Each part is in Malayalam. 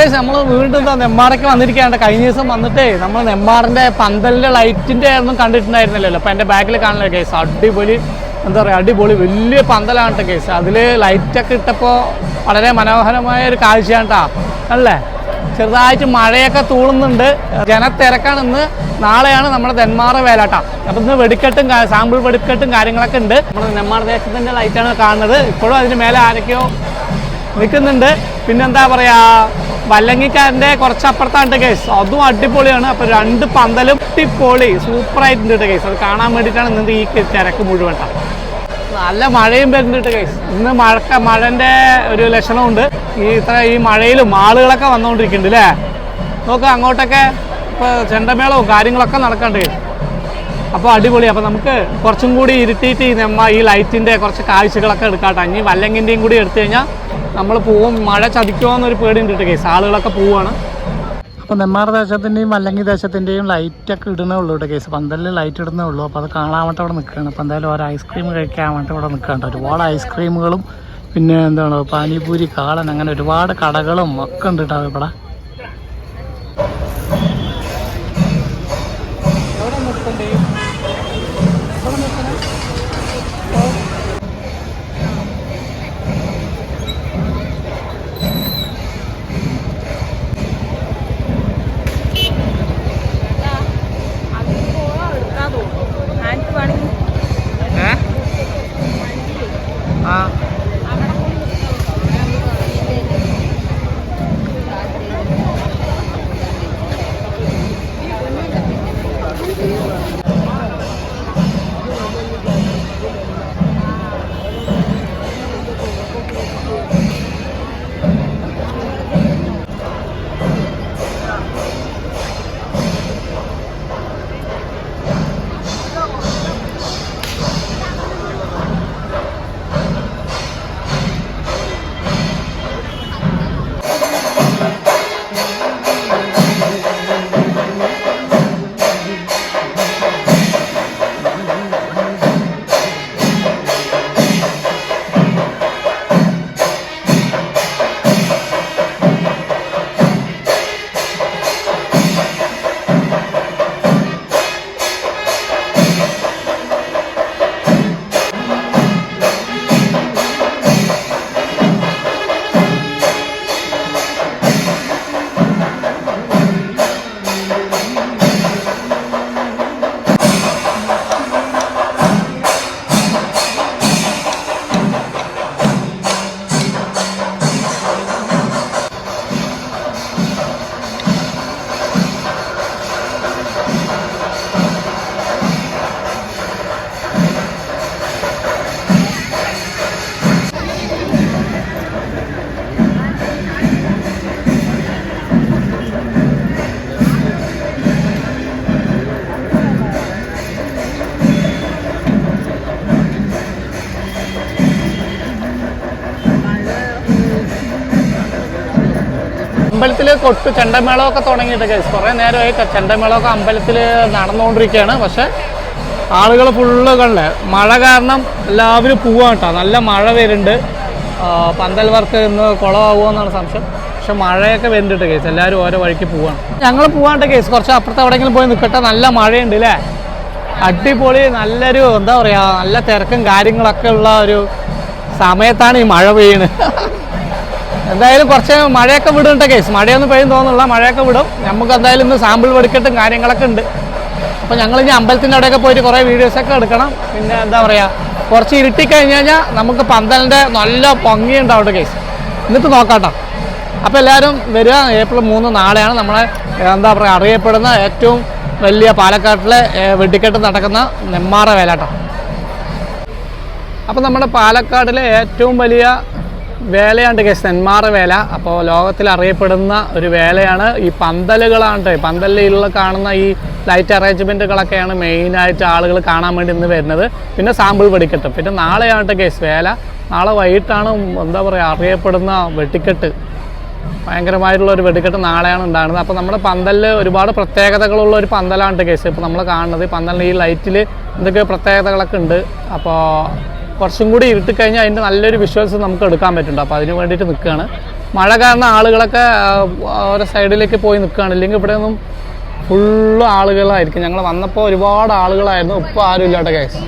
ഗൈസ് നമ്മൾ വീണ്ടും നെമ്മാറയ്ക്ക് വന്നിരിക്കുകയാണ്. കഴിഞ്ഞ ദിവസം വന്നിട്ടേ നമ്മൾ നെമ്മാറിൻ്റെ പന്തലിൻ്റെ ലൈറ്റിൻ്റെ ഒന്നും കണ്ടിട്ടുണ്ടായിരുന്നില്ലല്ലോ. അപ്പോൾ എൻ്റെ ബാക്കിൽ കാണുന്ന കേസ് അടിപൊളി, എന്താ പറയുക, അടിപൊളി വലിയ പന്തലാണ് കേസ്. അതിൽ ലൈറ്റൊക്കെ ഇട്ടപ്പോൾ വളരെ മനോഹരമായ ഒരു കാഴ്ചയാണ് കേട്ടോ. അല്ലേ, ചെറുതായിട്ട് മഴയൊക്കെ തൂളുന്നുണ്ട്. ജനത്തിരക്കാണ് ഇന്ന്. നാളെയാണ് നമ്മുടെ നെന്മാറ വേലാട്ട. അപ്പം ഇന്ന് വെടിക്കെട്ടും സാമ്പിൾ വെടിക്കെട്ടും കാര്യങ്ങളൊക്കെ ഉണ്ട്. നമ്മൾ നെന്മാറ ദേശത്തിൻ്റെ ലൈറ്റാണ് കാണുന്നത്. ഇപ്പോഴും അതിന് മേലെ ആരൊക്കെയോ നിൽക്കുന്നുണ്ട്. പിന്നെന്താ പറയുക, വല്ലങ്ങിക്കാരൻ്റെ കുറച്ചപ്പുറത്താണ്ട് കേസ്, അതും അടിപൊളിയാണ്. അപ്പോൾ രണ്ട് പന്തലും അടിപൊളി സൂപ്പറായിട്ടുണ്ട് കേസ്. അത് കാണാൻ വേണ്ടിയിട്ടാണ് ഇന്നത്തെ ഈ തിരക്ക് മുഴുവൻ. നല്ല മഴയും വരുന്നുണ്ട് കേസ്. ഇന്ന് മഴൻ്റെ ഒരു ലക്ഷണമുണ്ട്. ഈ മഴയിലും ആളുകളൊക്കെ വന്നുകൊണ്ടിരിക്കുന്നുണ്ട് അല്ലേ. നോക്കുക അങ്ങോട്ടൊക്കെ ഇപ്പോൾ ചെണ്ടമേളവും കാര്യങ്ങളൊക്കെ നടക്കണ്ട്. അപ്പോൾ അടിപൊളി. അപ്പോൾ നമുക്ക് കുറച്ചും കൂടി ഇരുട്ടിയിട്ട് ഈ ലൈറ്റിൻ്റെ കുറച്ച് കാഴ്ചകളൊക്കെ എടുക്കാട്ടോ. ഇനി വല്ലങ്ങിൻ്റെയും കൂടി എടുത്തു കഴിഞ്ഞാൽ നമ്മൾ പോവും. മഴ ചതിക്കുമോ എന്നൊരു പേടിയുണ്ട് കേസ്. ആളുകളൊക്കെ പോവുകയാണ്. അപ്പോൾ നെന്മാറ ദേശത്തിൻ്റെയും വല്ലങ്ങി ദേശത്തിൻ്റെയും ലൈറ്റൊക്കെ ഇടുന്നേ ഉള്ളൂ കേട്ടോ കേസ്. പന്തലിൽ ലൈറ്റ് ഇടുന്നേ ഉള്ളൂ. അപ്പോൾ അത് കാണാൻ വേണ്ടി അവിടെ നിൽക്കുകയാണ്. അപ്പോൾ എന്തായാലും ഒരു ഐസ്ക്രീം കഴിക്കാൻ വേണ്ടി ഇവിടെ നിൽക്കുകയാണ്. ഒരുപാട് ഐസ്ക്രീമുകളും പിന്നെ എന്താണ് പാനിപൂരി, കാളൻ, അങ്ങനെ ഒരുപാട് കടകളും ഒക്കെ ഉണ്ട് കേട്ടോ ഇവിടെ. അമ്പലത്തിൽ കൊട്ട് ചെണ്ടമേളമൊക്കെ തുടങ്ങിയിട്ട് കേസ് കുറേ നേരമായി. ചെണ്ടമേളമൊക്കെ അമ്പലത്തിൽ നടന്നുകൊണ്ടിരിക്കുകയാണ്. പക്ഷേ ആളുകൾ ഫുള്ള് കണ്ടേ, മഴ കാരണം എല്ലാവരും പോവാണ് കേട്ടോ. നല്ല മഴ വരുന്നുണ്ട്. പന്തൽ വർക്ക് ഇന്ന് കുളമാവുമോ എന്നാണ് സംശയം. പക്ഷെ മഴയൊക്കെ വരുന്നുണ്ട് കേസ്. എല്ലാവരും ഓരോ വഴിക്ക് പോവാണ്. ഞങ്ങൾ പോവാണ്ട് കേസ്. കുറച്ച് അപ്പുറത്ത് എവിടെയെങ്കിലും പോയി നിൽക്കട്ടെ. നല്ല മഴയുണ്ട് അല്ലേ, അടിപൊളി. നല്ലൊരു എന്താ പറയുക, നല്ല തിരക്കും കാര്യങ്ങളൊക്കെ ഉള്ള ഒരു സമയത്താണ് ഈ മഴ പെയ്യുന്നത്. എന്തായാലും കുറച്ച് മഴയൊക്കെ വിടുന്നുണ്ട് കേസ്. മഴയൊന്നും പെയ്യും തോന്നുന്നില്ല, മഴയൊക്കെ വിടും. നമുക്ക് എന്തായാലും ഇന്ന് സാമ്പിൾ വെടിക്കെട്ടും കാര്യങ്ങളൊക്കെ ഉണ്ട്. അപ്പോൾ ഞങ്ങളിനി അമ്പലത്തിൻ്റെ അവിടെയൊക്കെ പോയിട്ട് കുറേ വീഡിയോസൊക്കെ എടുക്കണം. പിന്നെ എന്താ പറയുക, കുറച്ച് ഇരുട്ടി കഴിഞ്ഞ് കഴിഞ്ഞാൽ നമുക്ക് പന്തലിൻ്റെ നല്ല ഭംഗിയുണ്ടാവും കേസ്. എന്നിട്ട് നോക്കാട്ടോ. അപ്പോൾ എല്ലാവരും വരിക. ഏപ്രിൽ 3 നാളെയാണ് നമ്മളെ എന്താ പറയുക അറിയപ്പെടുന്ന ഏറ്റവും വലിയ പാലക്കാട്ടിലെ വെടിക്കെട്ട് നടക്കുന്ന നെന്മാറ വേലാട്ടം. അപ്പോൾ നമ്മുടെ പാലക്കാടിലെ ഏറ്റവും വലിയ വേലയാണ് കേസ് നെന്മാറ വേല. അപ്പോൾ ലോകത്തിൽ അറിയപ്പെടുന്ന ഒരു വേലയാണ്. ഈ പന്തലുകളാണ്. പന്തലിലുള്ള കാണുന്ന ഈ ലൈറ്റ് അറേഞ്ച്മെൻറ്റുകളൊക്കെയാണ് മെയിനായിട്ട് ആളുകൾ കാണാൻ വേണ്ടി ഇന്ന് വരുന്നത്. പിന്നെ സാമ്പിൾ വെടിക്കെട്ടും. പിന്നെ നാളെയാണ് കേസ് വേല. നാളെ വൈകിട്ടാണ് എന്താ പറയുക അറിയപ്പെടുന്ന വെടിക്കെട്ട്. ഭയങ്കരമായിട്ടുള്ള ഒരു വെടിക്കെട്ട് നാളെയാണ് ഉണ്ടാകുന്നത്. അപ്പോൾ നമ്മുടെ പന്തലിൽ ഒരുപാട് പ്രത്യേകതകളുള്ള ഒരു പന്തലാണ് കേസ് ഇപ്പോൾ നമ്മൾ കാണുന്നത്. പന്തലിന് ഈ ലൈറ്റിൽ എന്തൊക്കെ പ്രത്യേകതകളൊക്കെ ഉണ്ട്. അപ്പോൾ കുറച്ചും കൂടി ഇരുട്ടിക്കഴിഞ്ഞാൽ അതിൻ്റെ നല്ലൊരു വിഷ്വൽസ് നമുക്ക് എടുക്കാൻ പറ്റുന്നുണ്ട്. അപ്പോൾ അതിന് വേണ്ടിയിട്ട് നിൽക്കുകയാണ്. മഴ കാരണം ആളുകളൊക്കെ ഓരോ സൈഡിലേക്ക് പോയി നിൽക്കുകയാണ്. ഇല്ലെങ്കിൽ ഇവിടെ ഒന്നും ഫുള്ള് ആളുകളായിരിക്കും. ഞങ്ങൾ വന്നപ്പോൾ ഒരുപാട് ആളുകളായിരുന്നു. ഇപ്പോൾ ആരും ഇല്ലാട്ട കേസ്.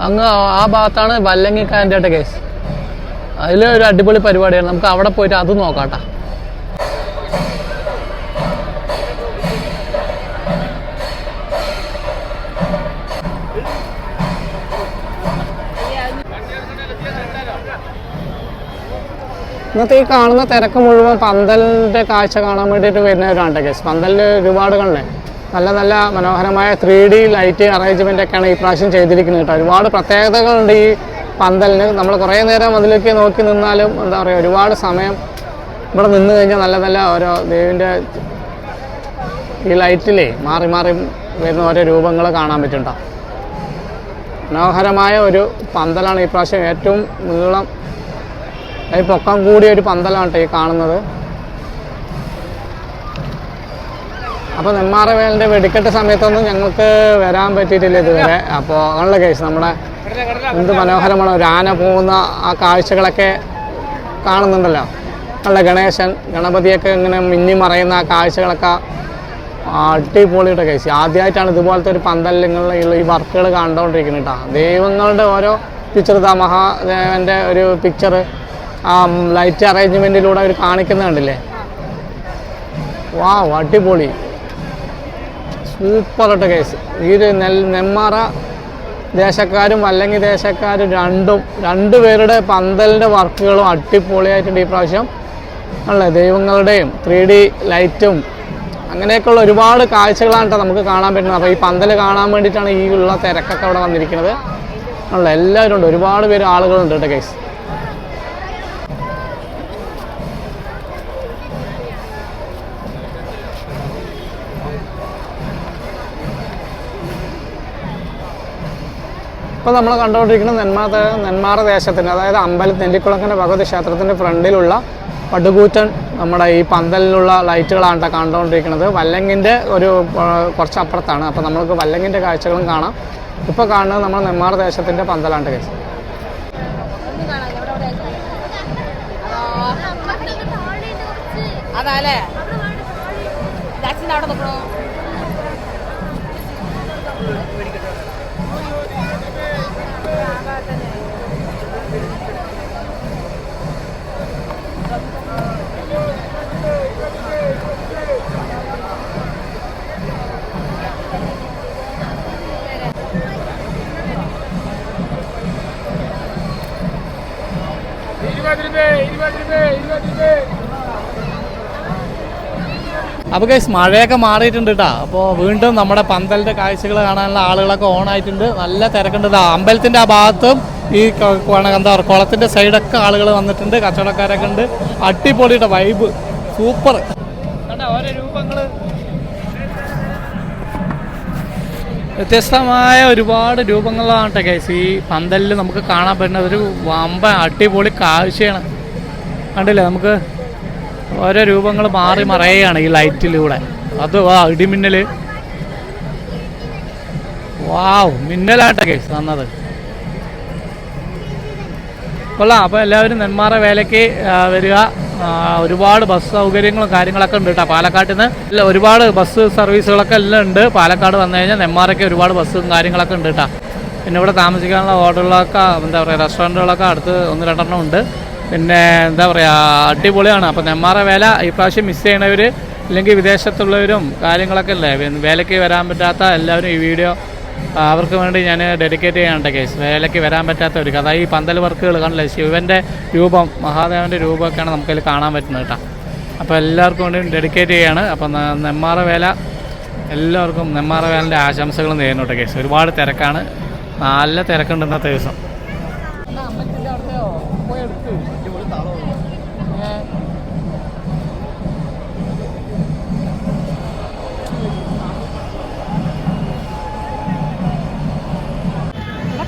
അങ്ങ് ആ ഭാഗത്താണ് വല്ലങ്ങിക്കാരൻ്റെ കേസ്. അതിൽ ഒരു അടിപൊളി പരിപാടിയാണ്. നമുക്ക് അവിടെ പോയിട്ട് അത് നോക്കാട്ടോ. ഇന്നത്തെ ഈ കാണുന്ന തിരക്ക് മുഴുവൻ പന്തലിൻ്റെ കാഴ്ച കാണാൻ വേണ്ടിയിട്ട് വരുന്നവരാണ് കേസ്. പന്തലിൽ ഒരുപാട് കണ്ടേ നല്ല നല്ല മനോഹരമായ 3D ലൈറ്റ് അറേഞ്ച്മെൻ്റ് ഒക്കെയാണ് ഈ പ്രാവശ്യം ചെയ്തിരിക്കുന്നത് കേട്ടോ. ഒരുപാട് പ്രത്യേകതകളുണ്ട് ഈ പന്തലിന്. നമ്മൾ കുറേ നേരം അതിലേക്ക് നോക്കി നിന്നാലും എന്താ പറയുക, ഒരുപാട് സമയം ഇവിടെ നിന്ന് കഴിഞ്ഞാൽ നല്ല നല്ല ഓരോ ദേവിൻ്റെ ഈ ലൈറ്റിലേ മാറി മാറി വരുന്ന ഓരോ രൂപങ്ങൾ കാണാൻ പറ്റുന്നുണ്ടോ. മനോഹരമായ ഒരു പന്തലാണ് ഈ പ്രാവശ്യം. ഏറ്റവും നീളം പൊക്കം കൂടിയ ഒരു പന്തലാണ് ഈ കാണുന്നത്. അപ്പോൾ നെന്മാറവേലിൻ്റെ വെടിക്കെട്ട് സമയത്തൊന്നും ഞങ്ങൾക്ക് വരാൻ പറ്റിയിട്ടില്ല ഇതുവരെ. അപ്പോൾ അങ്ങനെയുള്ള കേസ് നമ്മുടെ എന്ത് മനോഹരമാണ് ഒരു ആന പോകുന്ന ആ കാഴ്ചകളൊക്കെ കാണുന്നുണ്ടല്ലോ. നല്ല ഗണേശൻ ഗണപതിയൊക്കെ ഇങ്ങനെ മിന്നി മറയുന്ന ആ കാഴ്ചകളൊക്കെ അടിപൊളിയുടെ കേസ്. ആദ്യമായിട്ടാണ് ഇതുപോലത്തെ ഒരു പന്തലിലുള്ള ഈ വർക്കുകൾ കണ്ടുകൊണ്ടിരിക്കുന്നത് കേട്ടോ. ദൈവങ്ങളുടെ ഓരോ പിക്ചർ, മഹാദേവൻ്റെ ഒരു പിക്ചർ ആ ലൈറ്റ് അറേഞ്ച്മെൻറ്റിലൂടെ അവർ കാണിക്കുന്നത് കണ്ടില്ലേ. വാവ്, അടിപൊളി, സൂപ്പറായിട്ട് കേസ്. ഈ നെന്മാറ ദേശക്കാരും വല്ലങ്ങി ദേശക്കാരും രണ്ടുപേരുടെ പന്തലിൻ്റെ വർക്കുകളും അടിപൊളിയായിട്ടുണ്ട് ഈ പ്രാവശ്യം. അല്ലേ, ദൈവങ്ങളുടെയും 3D ലൈറ്റും അങ്ങനെയൊക്കെയുള്ള ഒരുപാട് കാഴ്ചകളാണ് കേട്ടോ നമുക്ക് കാണാൻ പറ്റുന്നത്. അപ്പോൾ ഈ പന്തൽ കാണാൻ വേണ്ടിയിട്ടാണ് ഈ ഉള്ള തിരക്കൊക്കെ അവിടെ വന്നിരിക്കുന്നത്. അല്ല, എല്ലാവരും ഉണ്ട്, ഒരുപാട് പേര് ആളുകളുണ്ട് കേട്ടോ കേസ്. ഇപ്പോൾ നമ്മൾ കണ്ടുകൊണ്ടിരിക്കുന്നത് നെന്മാറ ദേശത്തിൻ്റെ, അതായത് നെല്ലിക്കുളങ്ങര ഭഗവതി ക്ഷേത്രത്തിൻ്റെ ഫ്രണ്ടിലുള്ള പടുകൂറ്റൻ നമ്മുടെ ഈ പന്തലിലുള്ള ലൈറ്റുകളാണ് കേട്ടോ കണ്ടുകൊണ്ടിരിക്കുന്നത്. വല്ലങ്ങിൻ്റെ ഒരു കുറച്ച് അപ്പുറത്താണ്. അപ്പോൾ നമ്മൾക്ക് വല്ലങ്ങിൻ്റെ കാഴ്ചകളും കാണാം. ഇപ്പോൾ കാണുന്നത് നമ്മൾ നെന്മാറ ദേശത്തിൻ്റെ പന്തലാണ് കേസ്. അതല്ലേ അപ്പോൾ ഗൈസ് മഴയൊക്കെ മാറിയിട്ടുണ്ട് കേട്ടോ. അപ്പോൾ വീണ്ടും നമ്മുടെ പന്തലിൻ്റെ കാഴ്ചകൾ കാണാനുള്ള ആളുകളൊക്കെ ഓണായിട്ടുണ്ട്. നല്ല തിരക്കുണ്ട്. അമ്പലത്തിൻ്റെ ആ ഭാഗത്തും ഈ എന്താ പറയുക കുളത്തിൻ്റെ സൈഡൊക്കെ ആളുകൾ വന്നിട്ടുണ്ട്. കച്ചവടക്കാരൊക്കെ ഉണ്ട്. അടിപൊളിയുടെ വൈബ്, സൂപ്പർ. ഓരോ രൂപങ്ങൾ വ്യത്യസ്തമായ ഒരുപാട് രൂപങ്ങളാണ് കേട്ടോ ഗൈസ് ഈ പന്തലിൽ നമുക്ക് കാണാൻ പറ്റുന്നത്. ഒരു വമ്പ അടിപൊളി കാഴ്ചയാണ്. കണ്ടില്ലേ, നമുക്ക് ഓരോ രൂപങ്ങൾ മാറി മറയുകയാണ് ഈ ലൈറ്റിലൂടെ. അത് ഇടിമിന്നൽ, വാവ്, മിന്നലാട്ട കേസ് വന്നത് കൊള്ളാം. അപ്പോൾ എല്ലാവരും നെന്മാറ വേലയ്ക്ക് വരിക. ഒരുപാട് ബസ് സൗകര്യങ്ങളും കാര്യങ്ങളൊക്കെ ഉണ്ട് കേട്ടോ. പാലക്കാട്ടിൽ നിന്ന് ഒരുപാട് ബസ് സർവീസുകളൊക്കെ എല്ലാം ഉണ്ട്. പാലക്കാട് വന്നു കഴിഞ്ഞാൽ നെന്മാറയ്ക്ക് ഒരുപാട് ബസ്സും കാര്യങ്ങളൊക്കെ ഉണ്ട് കേട്ടോ. പിന്നെ ഇവിടെ താമസിക്കാനുള്ള ഹോട്ടലുകളൊക്കെ എന്താ പറയുക റെസ്റ്റോറൻറ്റുകളൊക്കെ അടുത്ത് 1-2 ഉണ്ട്. പിന്നെ എന്താ പറയുക അടിപൊളിയാണ്. അപ്പോൾ നെന്മാറ വേല ഈ പ്രാവശ്യം മിസ് ചെയ്യണവർ ഇല്ലെങ്കിൽ വിദേശത്തുള്ളവരും കാര്യങ്ങളൊക്കെ അല്ലേ വേലയ്ക്ക് വരാൻ പറ്റാത്ത എല്ലാവരും ഈ വീഡിയോ അവർക്ക് വേണ്ടി ഞാൻ ഡെഡിക്കേറ്റ് ചെയ്യാനുണ്ട് കേസ്. വേലയ്ക്ക് വരാൻ പറ്റാത്തവർക്ക്, അതായത് ഈ പന്തൽ വർക്കുകൾ കാണില്ലേ, ശിവൻ്റെ രൂപം മഹാദേവൻ്റെ രൂപമൊക്കെയാണ് നമുക്കതിൽ കാണാൻ പറ്റുന്നത് കേട്ടോ. അപ്പോൾ എല്ലാവർക്കും വേണ്ടി ഡെഡിക്കേറ്റ് ചെയ്യാണ്. അപ്പോൾ നെന്മാറ വേല എല്ലാവർക്കും നെന്മാറ വേലൻ്റെ ആശംസകളും നേരുന്നു കേട്ടോ കേസ്. ഒരുപാട് തിരക്കാണ്, നല്ല തിരക്കുണ്ട് ഇന്നത്തെ ദിവസം.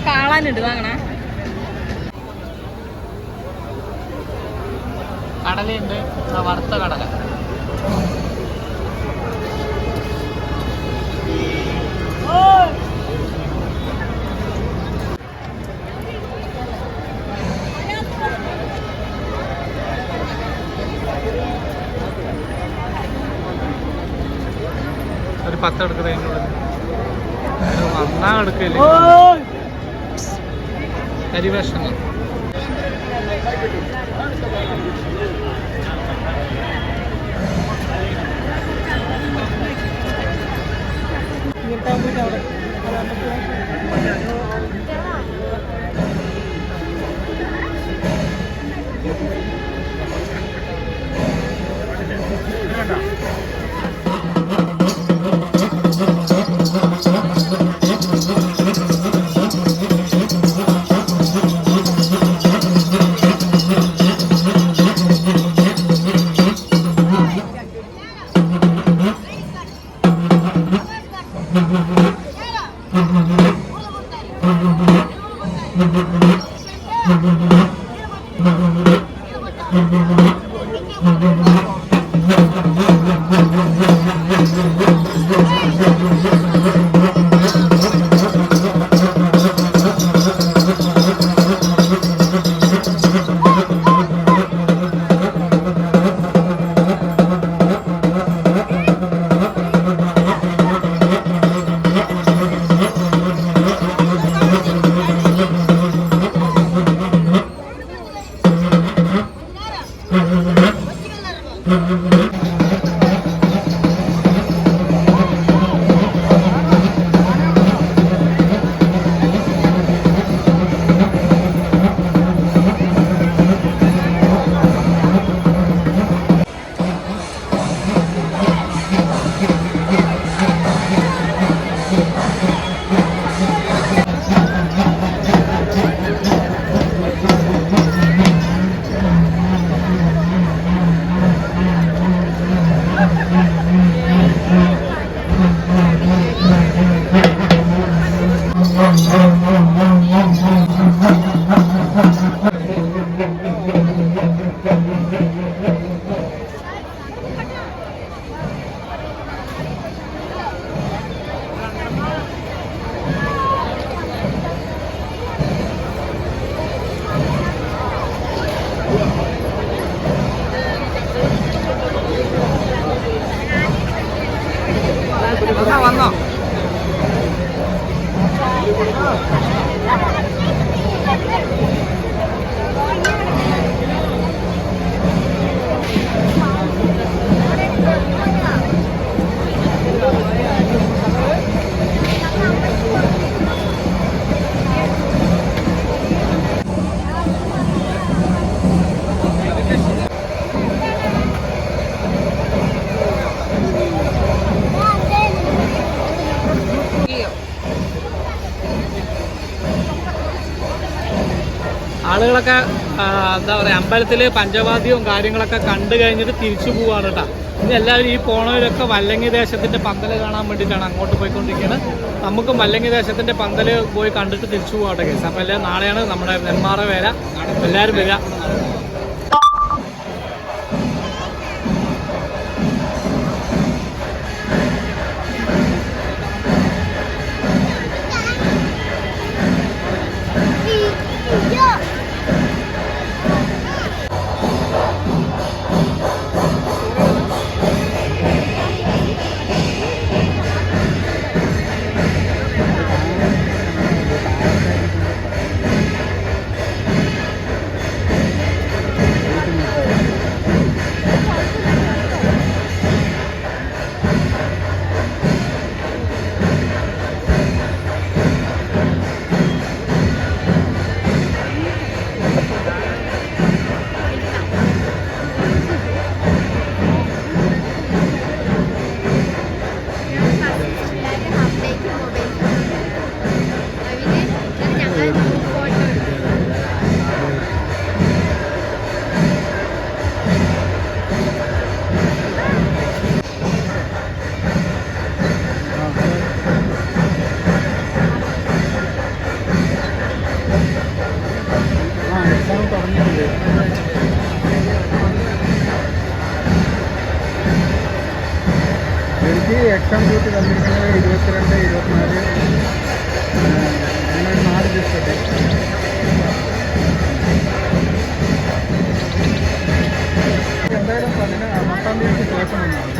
കാണാനുണ്ട് വാങ്ങണേ. കടലുണ്ട്, വറുത്ത കടല. 10 എടുക്കുന്നതിനുള്ളിൽ വന്നാ എടുക്കില്ല കരിവേഷങ്ങൾ. വന്നോ ആളുകളൊക്കെ എന്താ പറയുക അമ്പലത്തിൽ പഞ്ചവാദ്യവും കാര്യങ്ങളൊക്കെ കണ്ടു കഴിഞ്ഞിട്ട് തിരിച്ചു പോവാണ് കേട്ടോ. ഇനി എല്ലാവരും ഈ പോണവരൊക്കെ വല്ലങ്ങി ദേശത്തിൻ്റെ പന്തൽ കാണാൻ വേണ്ടിയിട്ടാണ് അങ്ങോട്ട് പോയിക്കൊണ്ടിരിക്കുന്നത്. നമുക്കും വല്ലങ്ങി ദേശത്തിൻ്റെ പന്തൽ പോയി കണ്ടിട്ട് തിരിച്ചു പോകാട്ടെ കേസ്. അപ്പോൾ എല്ലാം നാളെയാണ് നമ്മുടെ നെന്മാറ വേല. എല്ലാവരും വരിക. എക്സാം ഡ്യൂട്ടി തന്നിരിക്കുന്നത് 22, 24 അങ്ങനെ 4 ദിവസത്തെ. എന്തായാലും 10-10 തീയതിക്ക് ശേഷം വന്നാണ്.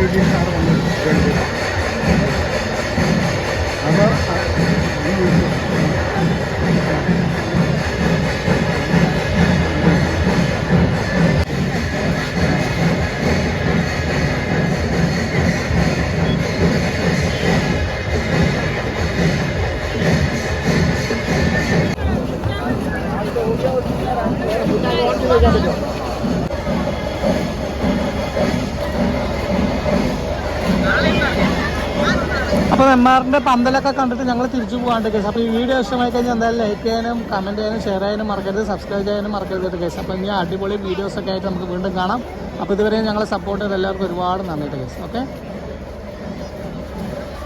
ജലീൽ സാർ വന്ന് ഗൾഫിൽ. അപ്പോൾ അപ്പോൾ നെന്മാറിൻ്റെ പന്തലൊക്കെ കണ്ടിട്ട് ഞങ്ങൾ തിരിച്ചു പോകാണ്ട് കേസ്. അപ്പോൾ ഈ വീഡിയോ ഇഷ്ടമായി കഴിഞ്ഞാൽ എന്തായാലും ലൈക്ക് ചെയ്യാനും കമൻറ്റ് ചെയ്യാനും ഷെയർ ചെയ്യാനും മറക്കരുത്, സബ്സ്ക്രൈബ് ചെയ്യാനും മറക്കരുത് കേസ്. അപ്പോൾ ഇനി അടിപൊളി വീഡിയോസൊക്കെ ആയിട്ട് നമുക്ക് വീണ്ടും കാണാം. അപ്പോൾ ഇതുവരെ ഞങ്ങളെ സപ്പോർട്ട് ചെയ്ത് എല്ലാവർക്കും ഒരുപാട് നന്ദിയുണ്ട് കേസ്. ഓക്കെ.